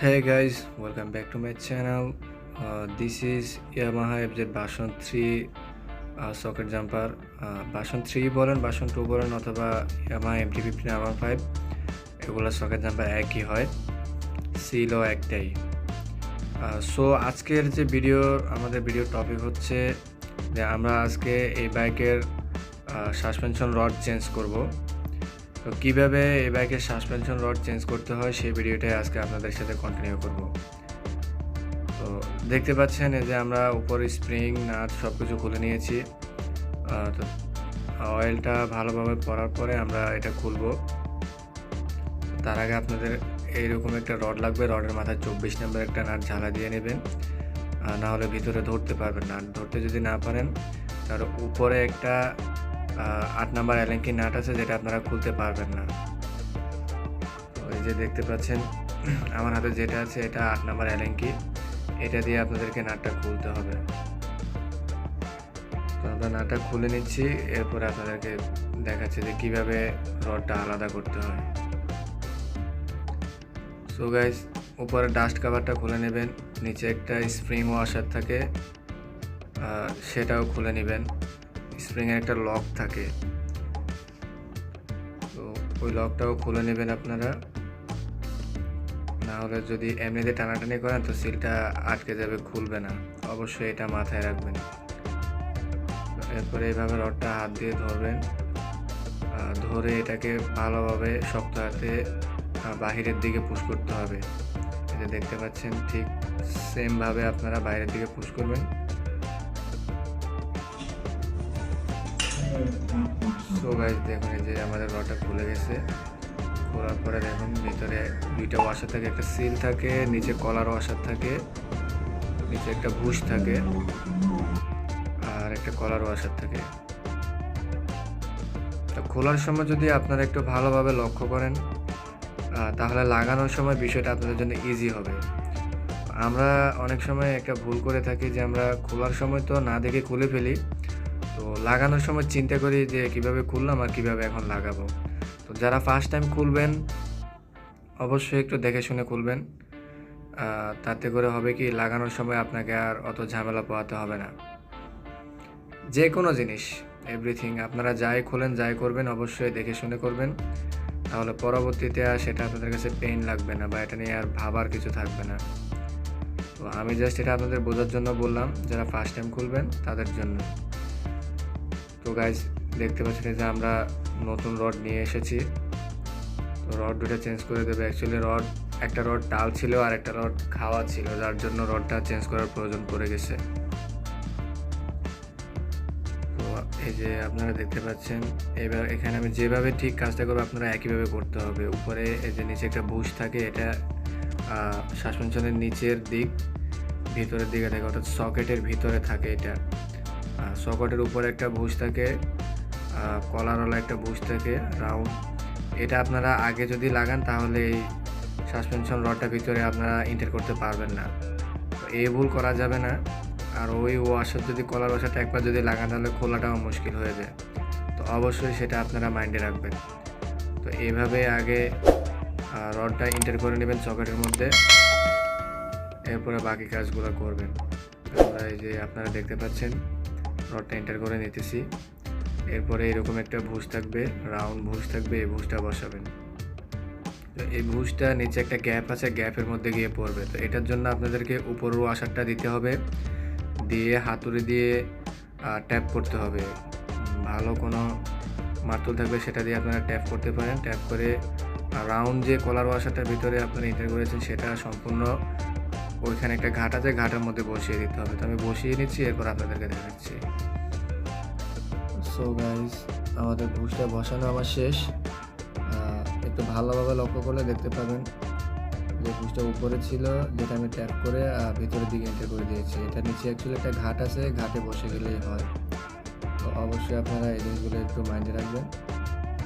Hey guys, welcome back to my channel. This is Yamaha FZ version 3 socket jumper. Version 3 বলেন version 2 বলেন অথবা Yamaha MT-15R15 এগুলো socket jumper একই হয়, সিলও একটাই। সো আজকের যে আমাদের ভিডিও টপিক হচ্ছে যে আমরা আজকে এই বাইকের সাসপেনশন রড চেঞ্জ করব। তো কীভাবে এই বাইকের সাসপেনশন রড চেঞ্জ করতে হয় সেই ভিডিওটাই আজকে আপনাদের সাথে কন্টিনিউ করব। তো দেখতে পাচ্ছেন এই যে আমরা উপরে স্প্রিং নাট সব কিছু খুলে নিয়েছি। তো অয়েলটা ভালোভাবে পরার পরে আমরা এটা খুলব। তার আগে আপনাদের এইরকম একটা রড লাগবে, রডের মাথায় 24 নম্বর একটা নাট ঝালা দিয়ে নেবেন, না হলে ভিতরে ধরতে পারবেন না। ধরতে যদি না পারেন তার উপরে একটা 8 নাম্বার অ্যালেঙ্কি নাট আছে যেটা আপনারা খুলতে পারবেন না। তো এই যে দেখতে পাচ্ছেন আমার হাতে যেটা আছে এটা 8 নাম্বার অ্যালেঙ্কি, এটা দিয়ে আপনাদেরকে নাটটা খুলতে হবে। তো আমরা নাটটা খুলে নিচ্ছি, এরপরে আপনাদেরকে দেখাচ্ছি যে কীভাবে রডটা আলাদা করতে হয়। সো গাইস, উপরে ডাস্ট কাভারটা খুলে নেবেন, নিচে একটা স্প্রিং ওয়াশার থাকে সেটাও খুলে নেবেন। স্প্রিংয়ের একটা লক থাকে, তো ওই লকটাও খুলে নেবেন আপনারা, না হলে যদি এমনিতে টানাটানি করেন তো সিলটা আটকে যাবে, খুলবে না। অবশ্যই এটা মাথায় রাখবেন। এরপরে এইভাবে রডটা হাত দিয়ে ধরবেন, ধরে এটাকে ভালোভাবে শক্ত হাতে বাহিরের দিকে পুশ করতে হবে। এটা দেখতে পাচ্ছেন ঠিক সেমভাবে আপনারা বাইরের দিকে পুশ করবেন। সো গাইস, দেখুন এই যে আমাদের রডটা খুলে গেছে। খোলার পরে দেখুন ভিতরে দুইটা ওয়াশার থাকে, একটা সিল থাকে, নিচে কলার ওয়াশার থাকে, নিচে একটা বুশ থাকে আর একটা কলার ওয়াশার থাকে। তো খোলার সময় যদি আপনারা একটু ভালোভাবে লক্ষ্য করেন তাহলে লাগানোর সময় বিষয়টা আপনাদের জন্য ইজি হবে। আমরা অনেক সময় একটা ভুল করে থাকি যে আমরা খোলার সময় তো না দেখে খুলে ফেলি, তো লাগানোর সময় চিন্তা করি যে কিভাবে খুললাম আর কিভাবে এখন লাগাবো। তো যারা ফার্স্ট টাইম খুলবেন অবশ্যই একটু দেখে শুনে খুলবেন, তাতে করে হবে কি লাগানোর সময় আপনাকে আর অত ঝামেলা পোহাতে হবে না। যে কোনো জিনিস এভরিথিং আপনারা যাই খোলেন যাই করবেন অবশ্যই দেখে শুনে করবেন, তাহলে পরবর্তীতে আর সেটা আপনাদের কাছে পেইন লাগবে না বা এটা নিয়ে আর ভাবার কিছু থাকবে না। তো আমি জাস্ট এটা আপনাদের বোঝার জন্য বললাম, যারা ফার্স্ট টাইম খুলবেন তাদের জন্য। তো গাইজ, দেখতে পাচ্ছেন যে আমরা নতুন রড নিয়ে এসেছি। তো রড দুটো চেঞ্জ করে দেবে। অ্যাকচুয়ালি একটা রড টাল ছিল আর একটা রড খাওয়া ছিল, যার জন্য রডটা চেঞ্জ করার প্রয়োজন পড়ে গেছে। তো এই যে আপনারা দেখতে পাচ্ছেন, এবার এখানে আমি যেভাবে ঠিক কাজটা করবো আপনারা একইভাবে করতে হবে। উপরে এই যে নিচে একটা বুশ থাকে, এটা সাসপেনশনের নিচের দিক ভিতরের দিকে থাকে, অর্থাৎ সকেটের ভিতরে থাকে। এটা সকেটের উপরে একটা বুশ থাকে, কলারওয়ালা একটা বুশ থাকে রাউন্ড। এটা আপনারা আগে যদি লাগান তাহলে এই সাসপেনশন রডটা ভিতরে আপনারা এন্টার করতে পারবেন না। তো এই ভুল করা যাবে না। আর ওই ওয়াশার যদি কলার ওয়াশারটা একবার যদি লাগান তাহলে খোলাটাও মুশকিল হয়ে যায়। তো অবশ্যই সেটা আপনারা মাইন্ডে রাখবেন। তো এইভাবে আগে রডটা এন্টার করে নেবেন সকেটের মধ্যে, এরপরে বাকি কাজগুলো করবেন। আমরা এই যে আপনারা দেখতে পাচ্ছেন রডটা এন্টার করে নিতেছি। এরপরে এরকম একটা ভুজ থাকবে, রাউন্ড ভুজ থাকবে, এই ভুজটা বসাবেন। তো এই ভুজটা নিচে একটা গ্যাপ আছে, গ্যাপের মধ্যে গিয়ে পড়বে। তো এটার জন্য আপনাদেরকে উপরের ওয়াশারটা দিতে হবে, দিয়ে হাতুড়ি দিয়ে ট্যাপ করতে হবে। ভালো কোনো মার্তুল থাকবে সেটা দিয়ে আপনারা ট্যাপ করতে পারেন। ট্যাপ করে রাউন্ড যে কলার ওয়াশারটার ভিতরে আপনারা এন্টার করেছেন সেটা সম্পূর্ণ ওইখানে একটা ঘাট আছে, ঘাটের মধ্যে বসিয়ে দিতে হবে। তো আমি বসিয়ে নিচ্ছি, এরপর আপনাদেরকে দেখাচ্ছি। সো গাইস, আমাদের ভুজটা বসানো আমার শেষ। একটু ভালোভাবে লক্ষ্য করলে দেখতে পাবেন যে ভুজটা উপরে ছিল, যেটা আমি ট্যাপ করে ভিতরের দিকে এন্টার করে দিয়েছি। এটা নিচে অ্যাকচুয়ালি একটা ঘাট আছে, ঘাটে বসে গেলেই হয়। তো অবশ্যই আপনারা এই জিনিসগুলো একটু মাইন্ডে রাখবেন,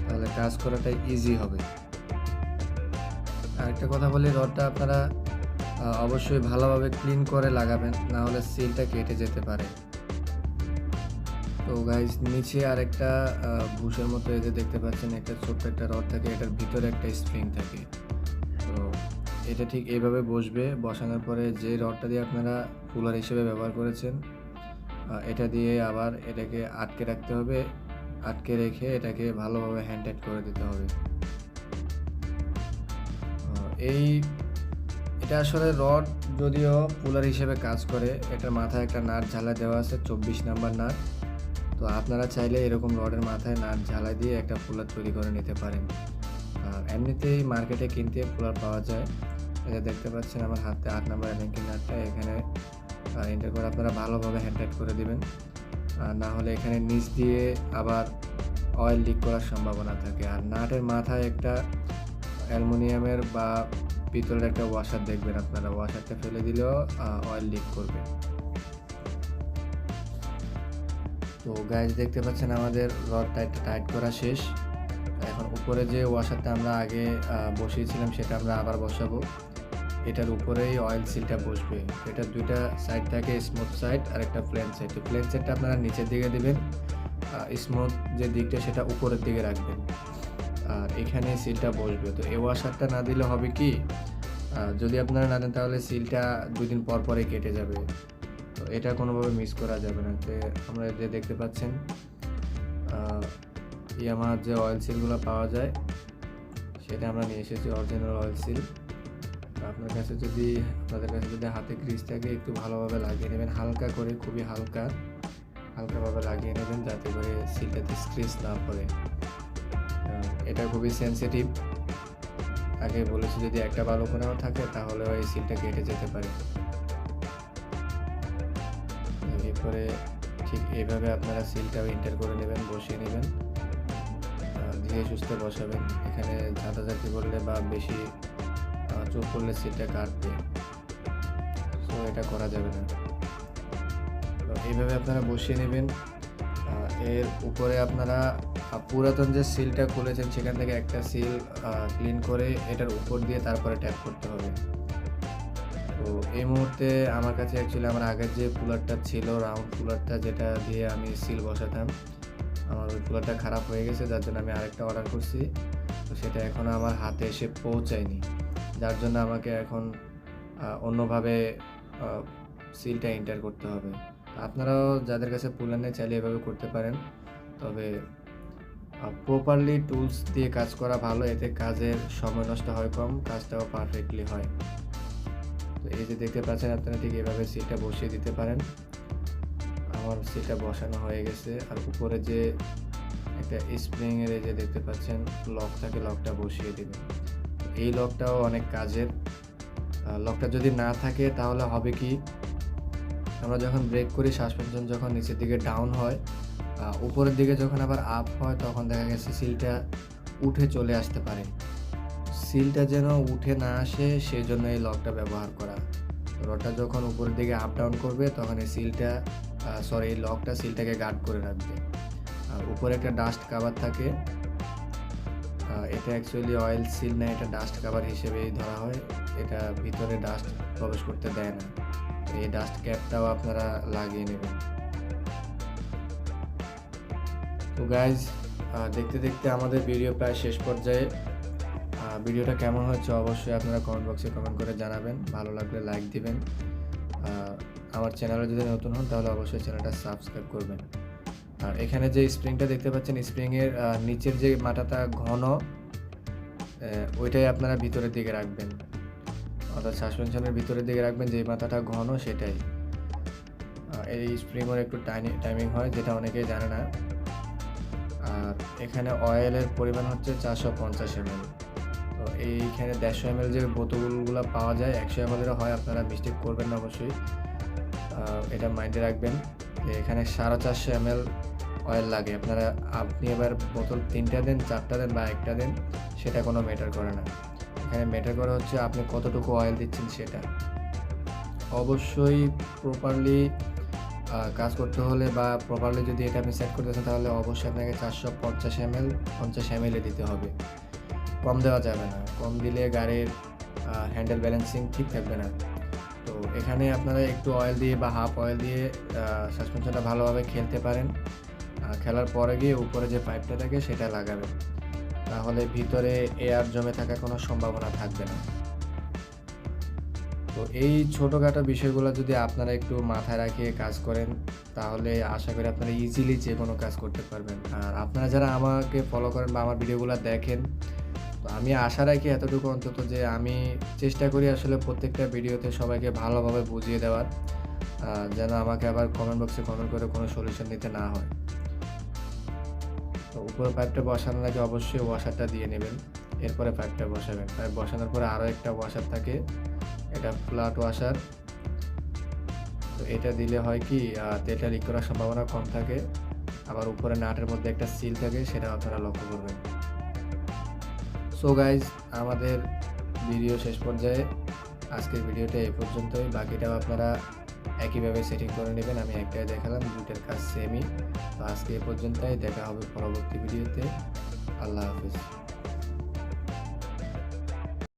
তাহলে কাজ করাটা ইজি হবে। আরেকটা কথা বলি, রডটা আপনারা অবশ্যই ভালোভাবে ক্লিন করে লাগাবেন, না হলে সিলটা কেটে যেতে পারে। তো গাইজ, নিচে আরেকটা বুশের মতো এই যে দেখতে পাচ্ছেন একটা ছোট্ট একটা রড থাকে, এটার ভিতরে একটা স্প্রিং থাকে। তো এটা ঠিক এইভাবে বসবে। বসানোর পরে যে রডটা দিয়ে আপনারা পুলার হিসেবে ব্যবহার করেছেন, এটা দিয়ে আবার এটাকে আটকে রাখতে হবে। আটকে রেখে এটাকে ভালোভাবে হ্যান্ড টাইট করে দিতে হবে। এই এটা আসলে রড যদিও পুলার হিসেবে কাজ করে, এটার মাথায় একটা নাট ঝালাই দেওয়া আছে 24 নাম্বার নাট। তো আপনারা চাইলে এরকম রডের মাথায় নাট ঝালাই দিয়ে একটা পুলার তৈরি করে নিতে পারেন। আর এমনিতেই মার্কেটে কিনতে পুলার পাওয়া যায়। এটা দেখতে পাচ্ছেন আমার হাতে 8 নাম্বার অ্যালেঙ্কি নাটটা এখানে এন্টার করে আপনারা ভালোভাবে হ্যান্ড টাইট করে দিবেন। না হলে এখানে নিচ দিয়ে আবার অয়েল লিক করার সম্ভাবনা থাকে। আর নাটের মাথায় একটা অ্যালুমিনিয়ামের বা পিতলের একটা ওয়াশার দেখবেন আপনারা, ওয়াশারটা ফেলে দিলেও অয়েল লিক করবে। তো গাইজ দেখতে পাচ্ছেন আমাদের রড টাইট করা শেষ। এখন উপরে যে ওয়াশারটা আমরা আগে বসিয়েছিলাম সেটা আমরা আবার বসাবো। এটার উপরেই অয়েল সিলটা বসবে। এটার দুইটা সাইড থাকে, স্মুথ সাইড আর একটা প্লেন সাইড। তো প্লেন সাইডটা আপনারা নিচের দিকে দিবেন, স্মুথ যে দিকটা সেটা উপরের দিকে রাখবেন। আর এখানে সিলটা বসবে। তো এই ওয়াশারটা না দিলে হবে কি, যদি আপনারা না দেন তাহলে সিলটা 2 দিন পর পরে কেটে যাবে। তো এটা কোনোভাবে মিস করা যাবে না। তো আমরা যে দেখতে পাচ্ছেন ইয়ামাহার যে অয়েল সিলগুলো পাওয়া যায় সেটা আমরা নিয়ে এসেছি, অরিজিনাল অয়েল সিল। আপনাদের কাছে যদি হাতে গ্রিজ থাকে একটু ভালোভাবে লাগিয়ে নেবেন, হালকা করে, খুবই হালকাভাবে লাগিয়ে নেবেন যাতে করে সিলটাতে স্ক্র্যাচ না পড়ে। এটা খুবই সেনসিটিভ। আগে বলেছি যদি একটা বালু কোনাও থাকে তাহলে ওই সিলটা কেটে যেতে পারে। এরপরে ঠিক এইভাবে আপনারা সিলটাও এন্টার করে নেবেন, বসিয়ে নেবেন, ধীরে সুস্থে বসাবেন। এখানে ঝাঁটাঝাঁটি করলে বা বেশি চোখ করলে সিলটা কাটবে, তো এটা করা যাবে না। তো এইভাবে আপনারা বসিয়ে নেবেন। এর উপরে আপনারা পুরাতন যে সিলটা খুলেছেন সেখান থেকে একটা সিল ক্লিন করে এটার উপর দিয়ে তারপরে ট্যাপ করতে হবে। তো এই মুহূর্তে আমার কাছে অ্যাকচুয়ালি আমার আগের যে কুলারটা ছিল, রাউন্ড কুলারটা, যেটা দিয়ে আমি সিল বসাতাম, আমার ওই কুলারটা খারাপ হয়ে গেছে, যার জন্য আমি আরেকটা অর্ডার করছি। তো সেটা এখনও আমার হাতে এসে পৌঁছায়নি, যার জন্য আমাকে এখন অন্যভাবে সিলটা এন্টার করতে হবে। আপনারাও যাদের কাছে পুলার নেই চাইলে এভাবে করতে পারেন, তবে প্রপারলি টুলস দিয়ে কাজ করা ভালো, এতে কাজের সময় নষ্ট হয় কম, কাজটাও পারফেক্টলি হয়। তো এই যে দেখতে পাচ্ছেন আপনারা ঠিক এভাবে সিলটা বসিয়ে দিতে পারেন। আমার সিলটা বসানো হয়ে গেছে। আর উপরে যে একটা স্প্রিংয়ের এই যে দেখতে পাচ্ছেন লক থাকে, লকটা বসিয়ে দেবেন। এই লকটাও অনেক কাজের। লকটা যদি না থাকে তাহলে হবে কি, আমরা যখন ব্রেক করি সাসপেনশন যখন নিচের দিকে ডাউন হয়, উপরের দিকে যখন আবার আপ হয় তখন দেখা গেছে সিলটা উঠে চলে আসতে পারে। সিলটা যেন উঠে না আসে সেই জন্য এই লকটা ব্যবহার করা। রডটা যখন উপরের দিকে আপ ডাউন করবে তখন এই এই লকটা সিলটাকে গার্ড করে রাখবে। আর উপরে একটা ডাস্ট কাভার থাকে, এটা অ্যাকচুয়ালি অয়েল সিল না, এটা ডাস্ট কাভার হিসেবেই ধরা হয়। এটা ভিতরে ডাস্ট প্রবেশ করতে দেয় না। এই ডাস্ট ক্যাপটাও আপনারা লাগিয়ে নেবেন। তো গাইজ দেখতে দেখতে আমাদের ভিডিও প্রায় শেষ পর্যায়ে। ভিডিওটা কেমন হচ্ছে অবশ্যই আপনারা কমেন্ট বক্সে কমেন্ট করে জানাবেন। ভালো লাগলে লাইক দিবেন। আমার চ্যানেলে যদি নতুন হন তাহলে অবশ্যই চ্যানেলটা সাবস্ক্রাইব করবেন। আর এখানে যে স্প্রিংটা দেখতে পাচ্ছেন, স্প্রিংয়ের নিচের যে মাথাটা ঘন, ওইটাই আপনারা ভিতরের দিকে রাখবেন, অর্থাৎ সাসপেনশনের ভিতরের দিকে রাখবেন। যে মাথাটা ঘন সেটাই। এই স্প্রিংয়ের একটু টাইমিং হয়, যেটা অনেকেই জানে না। আর এখানে অয়েলের পরিমাণ হচ্ছে 450 ml। তো এইখানে 150 ml যে বোতলগুলো পাওয়া যায় 100 ml হয়, আপনারা মিস্টেক করবেন না অবশ্যই, এটা মাইন্ডে রাখবেন। এখানে 450 ml অয়েল লাগে। আপনি এবার বোতল 3টা দেন, 4টা দেন বা 1টা দেন, সেটা কোনো ম্যাটার করে না। এখানে ম্যাটার করে হচ্ছে আপনি কতটুকু অয়েল দিচ্ছেন সেটা। অবশ্যই প্রপারলি কাজ করতে হলে বা প্রপারলি যদি এটা আপনি সেট করতেছেন তাহলে অবশ্যই আপনাকে 450 ml 50 ml দিতে হবে, কম দেওয়া যাবে না। কম দিলে গাড়ির হ্যান্ডেল ব্যালেন্সিং ঠিক থাকবে না। তো এখানে আপনারা একটু অয়েল দিয়ে বা হাফ অয়েল দিয়ে সাসপেনশনটা ভালোভাবে খেলতে পারেন। খেলার পরে গিয়ে উপরে যে পাইপটা থাকে সেটা লাগাবেন, তাহলে ভিতরে এয়ার জমে থাকার কোনো সম্ভাবনা থাকবে না। তো এই ছোটখাটো বিষয়গুলো যদি আপনারা একটু মাথায় রাখিয়ে কাজ করেন, তাহলে আশা করি আপনারা ইজিলি যেকোনো কাজ করতে পারবেন। আর আপনারা যারা আমাকে ফলো করেন বা আমার ভিডিওগুলা দেখেন, তো আমি আশা রাখি এতটুকু অন্তত যে আমি চেষ্টা করি আসলে প্রত্যেকটা ভিডিওতে সবাইকে ভালোভাবে বুঝিয়ে দেওয়ার, যেন আমাকে আবার কমেন্ট বক্সে কমেন্ট করে কোনো সলিউশন নিতে না হয়। তো উপরে পাইপটা বসানোর আগে অবশ্যই ওয়াশারটা দিয়ে নেবেন। এরপরে পাইপটা বসাবেন। পাইপ বসানোর পরে আরও একটা ওয়াশার থাকে, এটা ফ্ল্যাট ওয়াশার। তো এটা দিলে হয় কি তেলটা লিক করার সম্ভাবনা কম থাকে। আবার উপরে নাটের মধ্যে একটা সিল থাকে, সেটাও আপনারা লক্ষ্য করবেন। সো গাইজ, আমাদের ভিডিও শেষ পর্যায়ে। আজকের ভিডিওটা এই পর্যন্তই। বাকিটাও আপনারা একইভাবে সেটিং করে নেবেন। আমি একটাই দেখালাম, দুইটার কাজ সেমই। তো আজকে এ পর্যন্তই। দেখা হবে পরবর্তী ভিডিওতে। আল্লাহ হাফেজ।